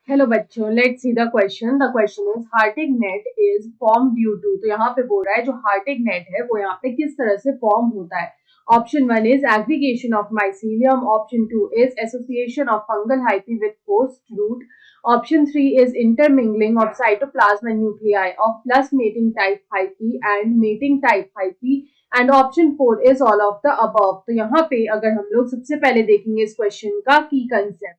Hello बच्चों, let's see the question. The question is Hartig net is form due to. तो यहाँ पे बोल रहा है जो हार्टिग नेट है वो यहाँ पे किस तरह से फॉर्म होता है। Option one is aggregation of mycelium, option two is association of fungal hyphae with host root, option three is intermingling of cytoplasm and nuclei of plus mating type hyphae and mating type hyphae, and option four is all of the above. तो यहाँ पे अगर हम लोग सबसे पहले देखेंगे इस क्वेश्चन का की कंसेप्ट,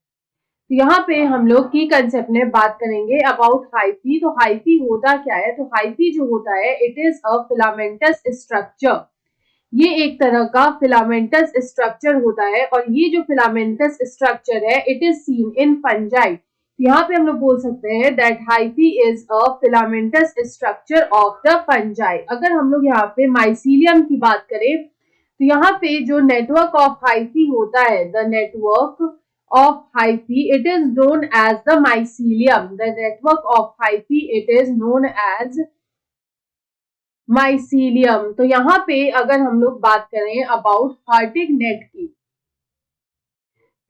तो यहाँ पे हम लोग की कंसेप्ट में बात करेंगे अबाउट हाइफी। तो हाइफी होता क्या है? तो हाइफी जो होता है it is a filamentous structure. ये एक तरह का फिलामेंटस स्ट्रक्चर होता है और ये जो फिलामेंटस स्ट्रक्चर है it is seen in fungi. यहाँ पे हम लोग बोल सकते हैं that hyphae is a filamentous structure of the fungi. अगर हम लोग यहाँ पे माइसीलियम की बात करें तो यहाँ पे जो नेटवर्क ऑफ हाइफी होता है, the network of hyphae it is known as the mycelium. The network of hyphae it is known as mycelium. तो यहाँ पे अगर हम लोग बात करें अबाउट हार्टिग नेट की,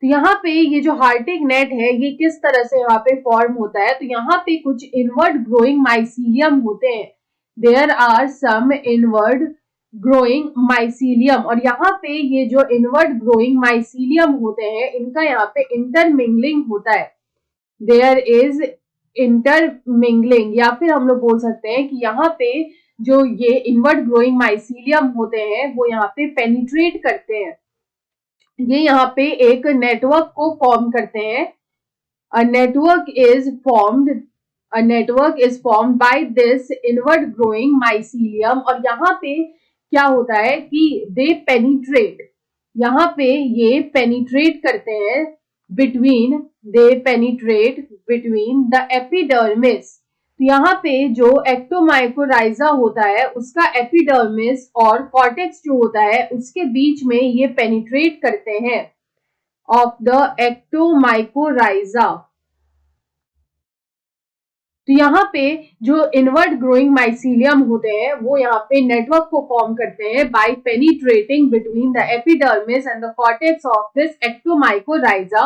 तो यहाँ पे ये जो हार्टिग नेट है ये किस तरह से यहाँ पे फॉर्म होता है। तो यहाँ पे कुछ इनवर्ड ग्रोइंग माइसीलियम होते हैं। There are some inward growing mycelium, और यहाँ पे ये जो इनवर्ड ग्रोइंग माइसीलियम होते हैं इनका यहाँ पे इंटरमिंगलिंग होता है। देयर इज इंटरमिंगलिंग, या फिर हम लोग बोल सकते हैं कि यहाँ पे जो ये इनवर्ड ग्रोइंग माइसीलियम होते हैं वो यहाँ पे पेनिट्रेट करते हैं। ये यहाँ पे एक नेटवर्क को फॉर्म करते हैं। A network is formed by this inward growing mycelium, और यहाँ पे क्या होता है कि दे पेनिट्रेट, यहाँ पे ये पेनिट्रेट करते हैं दे पेनिट्रेट बिटवीन द एपिडर्मिस। तो यहाँ पे जो एक्टोमाइकोराइजा होता है उसका एपिडर्मिस और कॉर्टेक्स जो होता है उसके बीच में ये पेनिट्रेट करते हैं ऑफ द एक्टोमाइकोराइजा। तो यहाँ पे जो इनवर्ड ग्रोइंग माइसीलियम होते हैं वो यहाँ पे नेटवर्क को फॉर्म करते हैं by penetrating between the epidermis and the cortex of this ectomycorrhiza.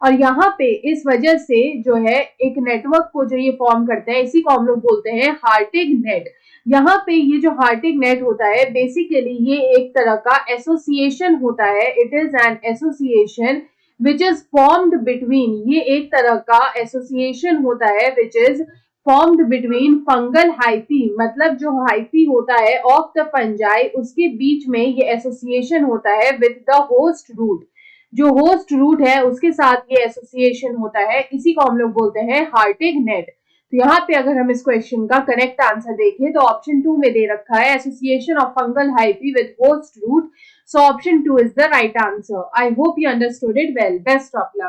और यहाँ पे इस वजह से जो है एक नेटवर्क को जो ये फॉर्म करते हैं इसी को हम लोग बोलते हैं हार्टिग नेट। यहाँ पे ये जो हार्टिग नेट होता है बेसिकली ये एक तरह का एसोसिएशन होता है। It is an association which is formed between, ये एक तरह का एसोसिएशन होता है which is formed between fungal hyphae, मतलब जो हाइफी होता है ऑफ द फंजाई उसके बीच में ये एसोसिएशन होता है विद द होस्ट रूट। जो होस्ट रूट है उसके साथ ये एसोसिएशन होता है, इसी को हम लोग बोलते हैं हार्टिग नेट। तो यहाँ पे अगर हम इस क्वेश्चन का करेक्ट आंसर देखें तो ऑप्शन टू में दे रखा है association of fungal hyphae with host root. So option 2 is the right answer. I hope you understood it well. Best of luck.